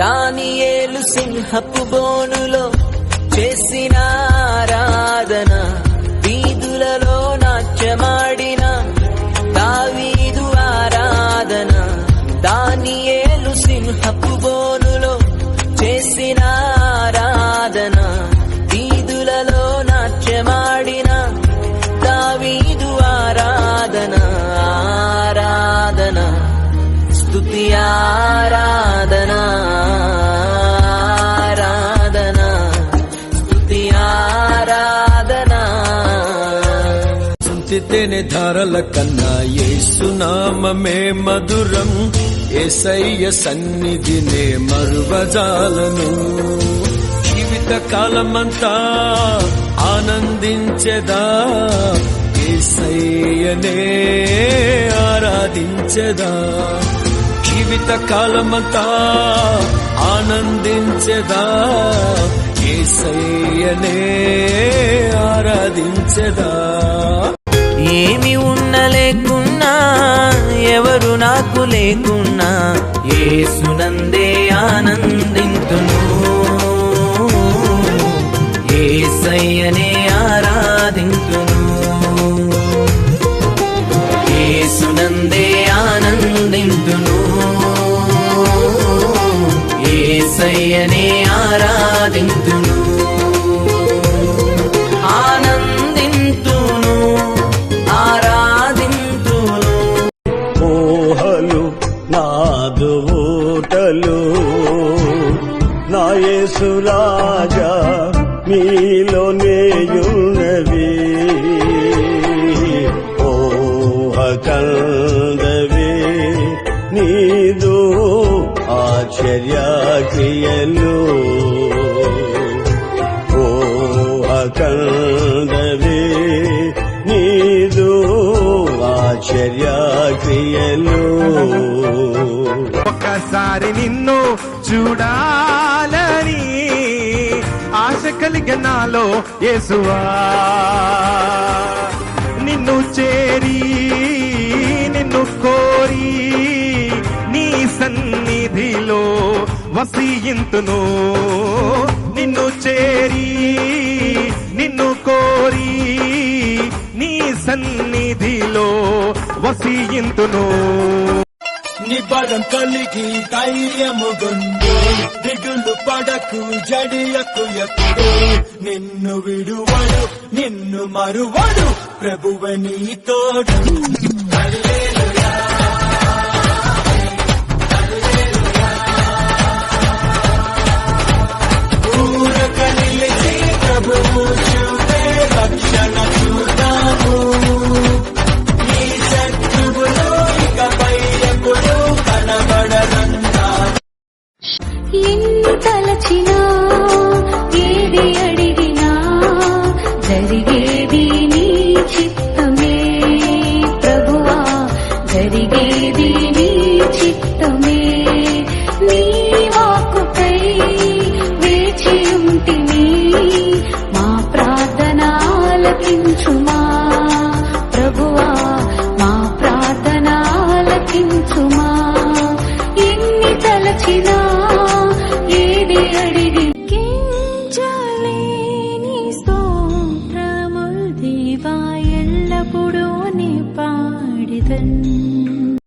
దానియేలు సింహపు బోనులో చేసిన ఆరాధన, వీధులలో నాట్యమాడిన దావీదు ఆరాధన. దానియేలు సింహపు బోనులో చేసిన ఆరాధన, వీధులలో నాట్యమాడిన దావీదు ఆరాధన. ఆరాధన స్తుతి ఆరాధన, ఆరాధన స్తుతి ఆరాధన. తేనె ధారల కన్నా యేసునామమే మధురం, యేసయ్య సన్నిధినే మరువజాలను. జీవిత కాలమంతా ఆనందించెదా, యేసయ్యనే ఆరాధించెదా. జీవిత కాలమంతా ఆనందించెదా, యేసయ్యనే ఆరాధించెదా. ఏమి ఉండలేకున్నా, ఎవరు నాకు లేకున్నా, యేసునందే ఆనందింతును. యేసయ్యనే ఆరాధింతును. యేసునందే ఆనందింతును. యేసయ్యనే ఆరాధింతును. నాదుటలు నా యేసు రాజా మీలోనేయున్నవి. ఓహ కందవే నీదు ఆశ్చర్య క్రియలు. ఓహ కందవే నీదు ఆశ్చర్య క్రియలు. ఒక్కసారి నిన్ను చూడాలని ఆశ కలిగే నాలో యేసువా, నిన్ను చేరి నిన్ను కోరి నీ సన్నిధిలో వసింతును. నిన్ను చేరి నిన్ను కోరి నీ సన్నిధిలో వసింతును. నిబడం కలిగి ధైర్యముగొండు, దిగులు పడకు జడియకు ఎప్పుడు. నిన్ను విడువడు నిన్ను మరువడు, ప్రభువే నీ తోడు. ఊరక నిలిచి ప్రభువు చూపే రక్షణ చూద్దాము. నీ శత్రువులు ఇకపై ఎప్పుడు కనబడరంతా. ఎన్ని తలచినా ఏది అడిగినా జరిగేది నీ చిత్తమే ప్రభువా, జరిగేది నీ చిత్తమే. నీ వాక్కుకై వేచి ఉంటిని, మా ప్రార్థన ఆలకించుమా ప్రభువా, మా ప్రార్థన ఆలకించుమా. ఎన్ని తలచినా